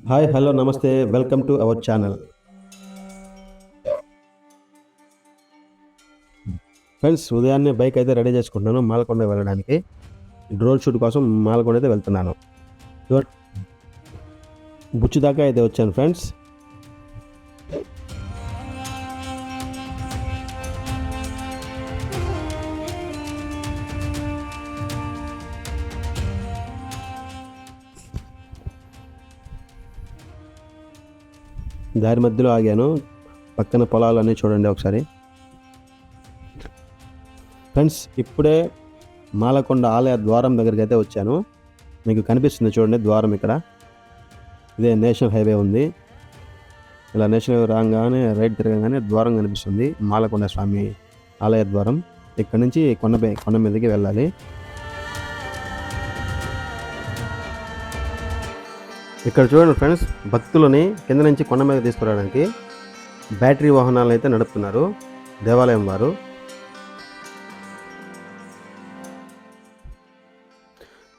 Hi hello నమస్తే welcome to our channel. Friends, ఉదయాన్నే bike అయితే రెడీ చేసుకుంటున్నాను మాలకొండ వెళ్ళడానికి. డ్రోన్ షూట్ కోసం మాలకొండ అయితే వెళ్తున్నాను. బుచ్చు దాకా అయితే వచ్చాను ఫ్రెండ్స్. దారి మధ్యలో ఆగాను. పక్కన పొలాలన్నీ చూడండి ఒకసారి. ఫ్రెండ్స్, ఇప్పుడే మాలకొండ ఆలయ ద్వారం దగ్గరికి అయితే వచ్చాను. మీకు కనిపిస్తుంది చూడండి ద్వారం. ఇక్కడ ఇదే నేషనల్ హైవే ఉంది. ఇలా నేషనల్ హైవే రాగానే రైట్ తిరగగానే ద్వారం కనిపిస్తుంది, మాలకొండ స్వామి ఆలయ ద్వారం. ఇక్కడ నుంచి కొండ మీదకి వెళ్ళాలి. ఇక్కడ చూడండి ఫ్రెండ్స్, భక్తులని కింద నుంచి కొండ మీద తీసుకురావడానికి బ్యాటరీ వాహనాలను అయితే నడుపుతున్నారు దేవాలయం వారు.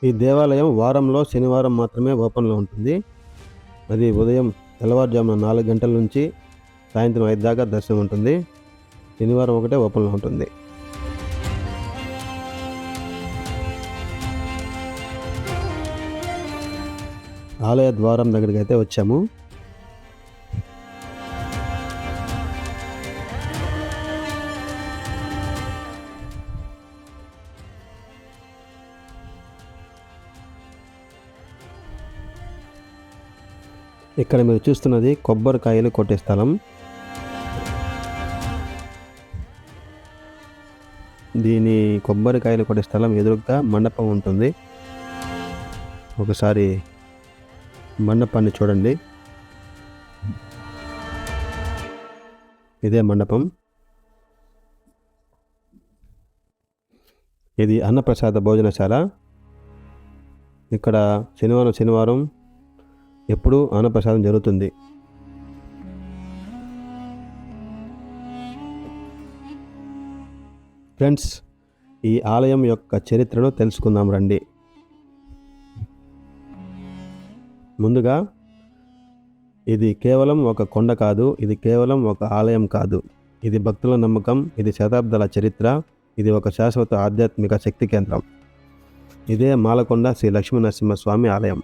ఈ దేవాలయం వారంలో శనివారం మాత్రమే ఓపెన్లో ఉంటుంది. అది ఉదయం తెల్లవారుజామున 4 గంటల నుంచి సాయంత్రం 5 దాకా దర్శనం ఉంటుంది. శనివారం ఒకటే ఓపెన్లో ఉంటుంది. ఆలయ ద్వారం దగ్గరికి అయితే వచ్చాము. ఇక్కడ మీరు చూస్తున్నది కొబ్బరికాయలు కొట్టే స్థలం. దీని కొబ్బరికాయలు కొట్టే స్థలం ఎదురుగా మండపం ఉంటుంది. ఒకసారి మండపాన్ని చూడండి. ఇదే మండపం. ఇది అన్నప్రసాద భోజనశాల. ఇక్కడ శనివారం ఎప్పుడూ అన్నప్రసాదం జరుగుతుంది. ఫ్రెండ్స్, ఈ ఆలయం యొక్క చరిత్రను తెలుసుకుందాం రండి. ముందుగా, ఇది కేవలం ఒక కొండ కాదు, ఇది కేవలం ఒక ఆలయం కాదు. ఇది భక్తుల నమ్మకం, ఇది శతాబ్దాల చరిత్ర, ఇది ఒక శాశ్వత ఆధ్యాత్మిక శక్తి కేంద్రం. ఇదే మాలకొండ శ్రీ లక్ష్మీ నరసింహస్వామి ఆలయం.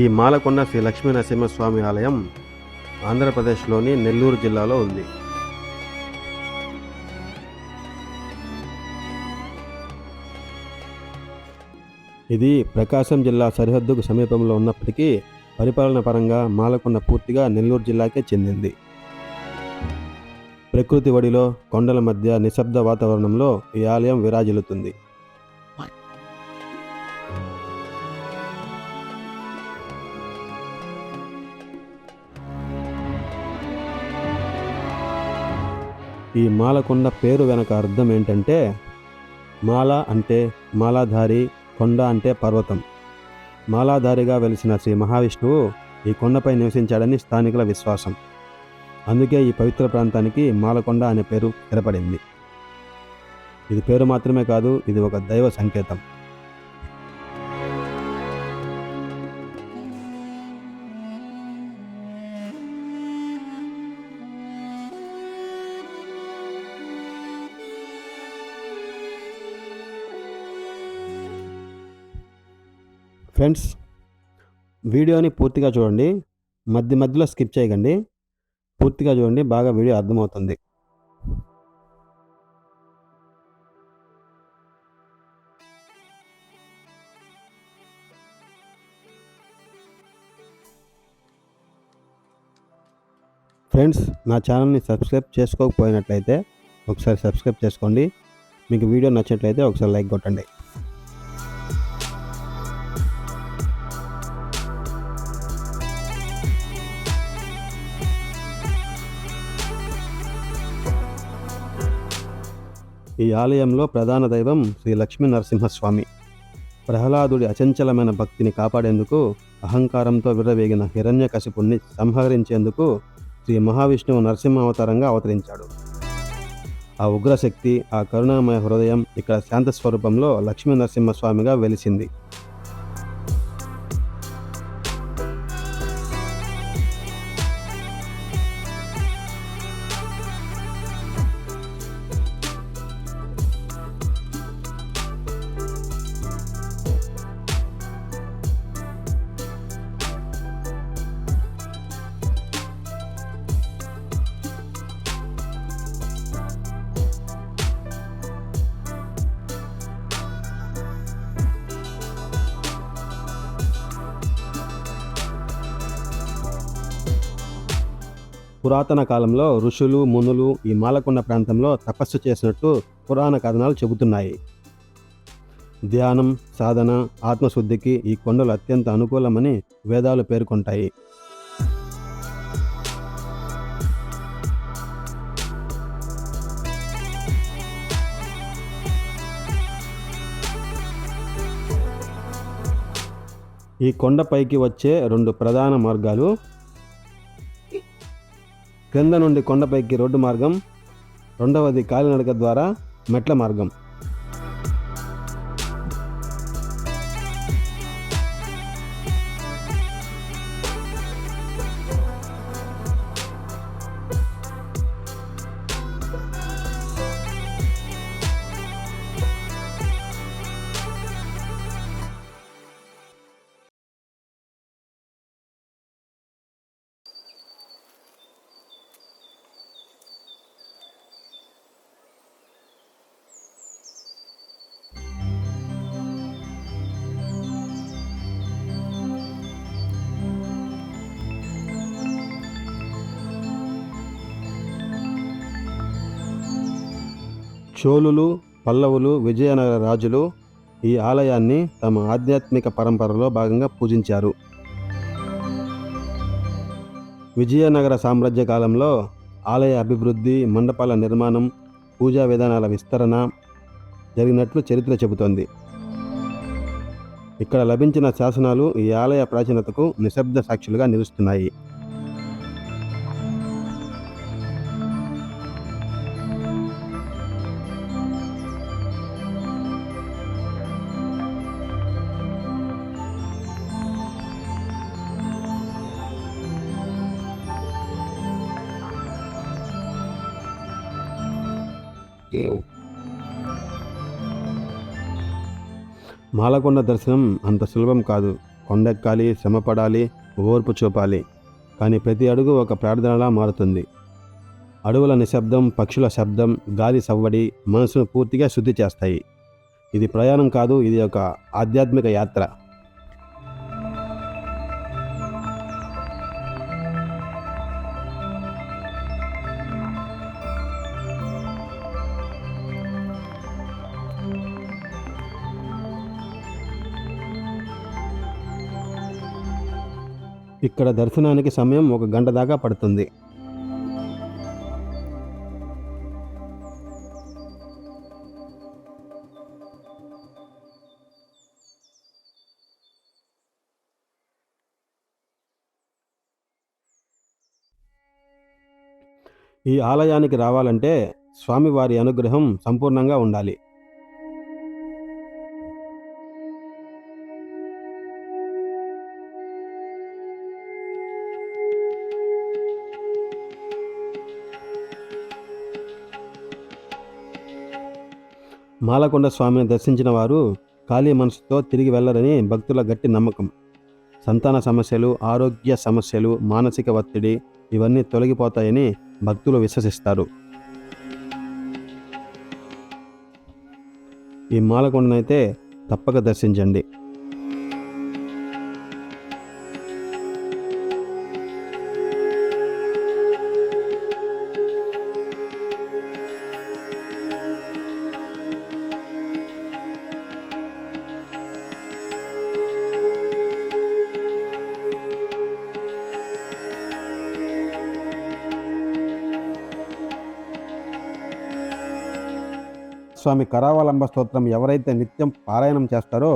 ఈ మాలకొండ శ్రీ లక్ష్మీ నరసింహస్వామి ఆలయం ఆంధ్రప్రదేశ్లోని నెల్లూరు జిల్లాలో ఉంది. ఇది ప్రకాశం జిల్లా సరిహద్దుకు సమీపంలో ఉన్నప్పటికీ పరిపాలన పరంగా మాలకొండ పూర్తిగా నెల్లూరు జిల్లాకే చెందింది. ప్రకృతి ఒడిలో కొండల మధ్య నిశ్శబ్ద వాతావరణంలో ఈ ఆలయం విరాజిల్లుతుంది. ఈ మాలకొండ పేరు వెనక అర్థం ఏంటంటే, మాల అంటే మాలాధారి, కొండ అంటే పర్వతం. మాలాధారిగా వెలిసిన శ్రీ మహావిష్ణువు ఈ కొండపై నివసించాడని స్థానికుల విశ్వాసం. అందుకే ఈ పవిత్ర ప్రాంతానికి మాలకొండ అనే పేరు స్థిరపడింది. ఇది పేరు మాత్రమే కాదు, ఇది ఒక దైవ సంకేతం. ఫ్రెండ్స్, వీడియోని పూర్తిగా చూడండి, మధ్యలో స్కిప్ చేయకండి. పూర్తిగా చూడండి, బాగా వీడియో అర్థమవుతుంది. ఫ్రెండ్స్, నా ఛానల్ని సబ్స్క్రైబ్ చేసుకోకపోయినట్లయితే ఒకసారి సబ్స్క్రైబ్ చేసుకోండి. మీకు వీడియో నచ్చినట్లయితే ఒకసారి లైక్ కొట్టండి. ఈ ఆలయంలో ప్రధాన దైవం శ్రీ లక్ష్మీ నరసింహస్వామి. ప్రహ్లాదుడి అచంచలమైన భక్తిని కాపాడేందుకు అహంకారంతో విర్రవేగిన హిరణ్యకశిపుణ్ణి సంహరించేందుకు శ్రీ మహావిష్ణువు నరసింహ అవతారంగా అవతరించాడు. ఆ ఉగ్రశక్తి, ఆ కరుణామయ హృదయం ఇక్కడ శాంత స్వరూపంలో లక్ష్మీ నరసింహస్వామిగా వెలిసింది. పురాతన కాలంలో ఋషులు, మునులు ఈ మాలకొండ ప్రాంతంలో తపస్సు చేసినట్టు పురాణ కథనాలు చెబుతున్నాయి. ధ్యానం, సాధన, ఆత్మశుద్ధికి ఈ కొండలు అత్యంత అనుకూలమని వేదాలు పేర్కొంటాయి. ఈ కొండపైకి వచ్చే 2 ప్రధాన మార్గాలు. క్రింద నుండి కొండపైకి రోడ్డు మార్గం, రెండవది కాలినడక ద్వారా మెట్ల మార్గం. చోళులు, పల్లవులు, విజయనగర రాజులు ఈ ఆలయాన్ని తమ ఆధ్యాత్మిక పరంపరలో భాగంగా పూజించారు. విజయనగర సామ్రాజ్య కాలంలో ఆలయ అభివృద్ధి, మండపాల నిర్మాణం, పూజా విధానాల విస్తరణ జరిగినట్లు చరిత్ర చెబుతోంది. ఇక్కడ లభించిన శాసనాలు ఈ ఆలయ ప్రాచీనతకు నిశ్శబ్ద సాక్షులుగా నిలుస్తున్నాయి. మాలకొండ దర్శనం అంత సులభం కాదు. కొండెక్కాలి, శ్రమపడాలి, ఓర్పు చూపాలి. కానీ ప్రతి అడుగు ఒక ప్రార్థనలా మారుతుంది. అడవుల నిశ్శబ్దం, పక్షుల శబ్దం, గాలి సవ్వడి మనసును పూర్తిగా శుద్ధి చేస్తాయి. ఇది ప్రయాణం కాదు, ఇది ఒక ఆధ్యాత్మిక యాత్ర. ఇక్కడ దర్శనానికి సమయం 1 గంట దాకా పడుతుంది. ఈ ఆలయానికి రావాలంటే స్వామివారి అనుగ్రహం సంపూర్ణంగా ఉండాలి. మాలకొండ స్వామిని దర్శించిన వారు ఖాళీ మనసుతో తిరిగి వెళ్లరని భక్తుల గట్టి నమ్మకం. సంతాన సమస్యలు, ఆరోగ్య సమస్యలు, మానసిక ఒత్తిడి ఇవన్నీ తొలగిపోతాయని భక్తులు విశ్వసిస్తారు. ఈ మాలకొండనైతే తప్పక దర్శించండి. స్వామి కరావలంబ స్తోత్రం ఎవరైతే నిత్యం పారాయణం చేస్తారో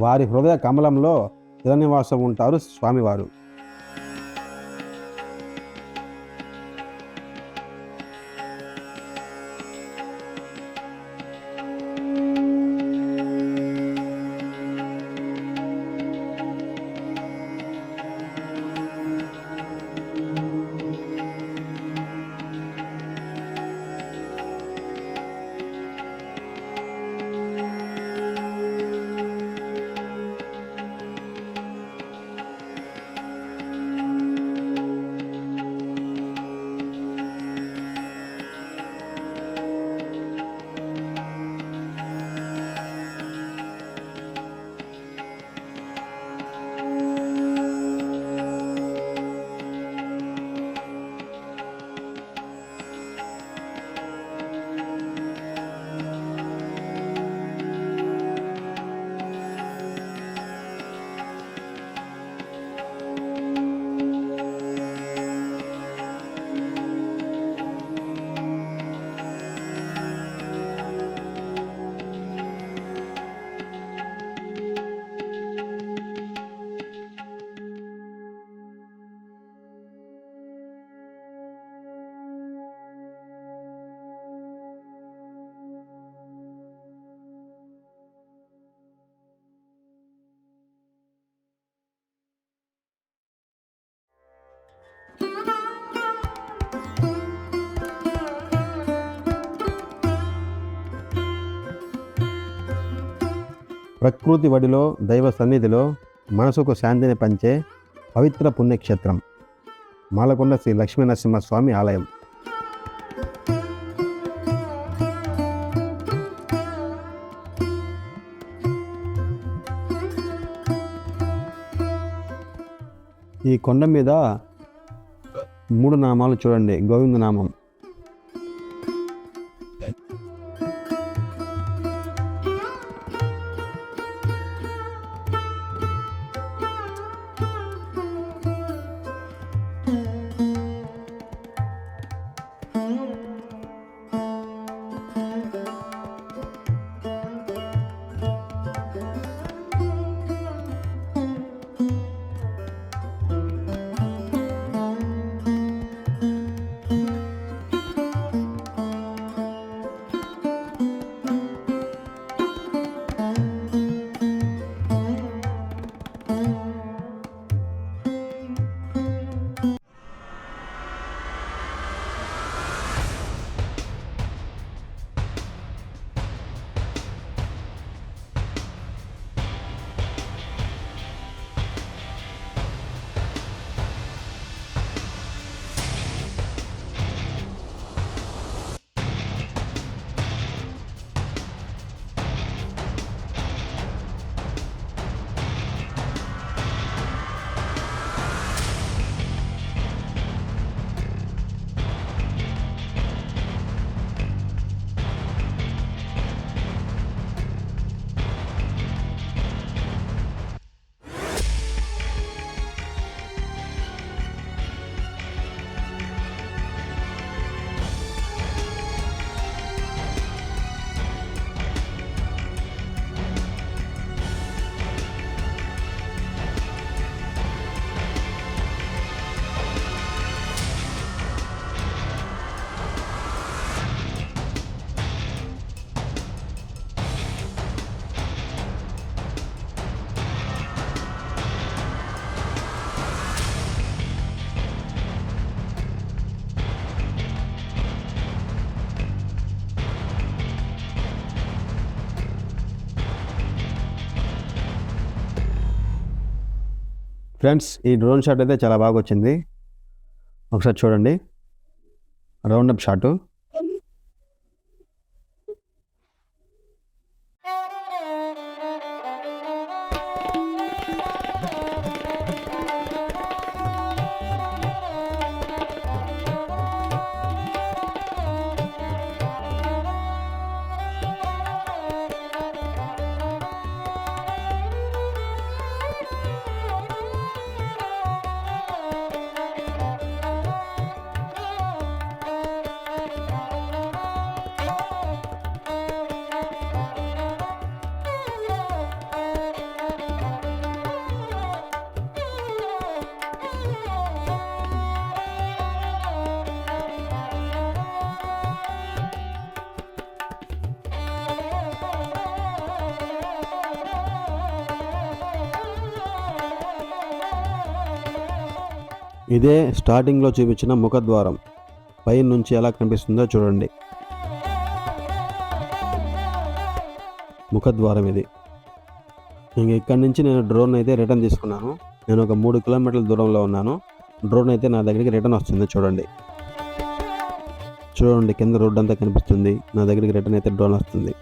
వారి హృదయ కమలంలో స్థిరనివాసం ఉంటారు స్వామివారు. ప్రకృతి వడిలో దైవ సన్నిధిలో మనసుకు శాంతిని పంచే పవిత్ర పుణ్యక్షేత్రం మాలకొండ శ్రీ లక్ష్మీనరసింహస్వామి ఆలయం. ఈ కొండ మీద 3 నామాలు చూడండి. గోవింద నామం, ఫ్రెండ్స్. ఈ డ్రోన్ షాట్ అయితే చాలా బాగా వచ్చింది. ఒకసారి చూడండి, రౌండప్ షాటు. ఇదే స్టార్టింగ్లో చూపించిన ముఖద్వారం. పై నుంచి ఎలా కనిపిస్తుందో చూడండి. ముఖద్వారం ఇది. ఇంక ఇక్కడి నుంచి నేను డ్రోన్ అయితే రిటర్న్ తీసుకున్నాను. నేను ఒక 3 కిలోమీటర్ల దూరంలో ఉన్నాను. డ్రోన్ అయితే నా దగ్గరికి రిటర్న్ వస్తుంది. చూడండి కింద రోడ్డు అంతా కనిపిస్తుంది. నా దగ్గరికి రిటర్న్ అయితే డ్రోన్ వస్తుంది.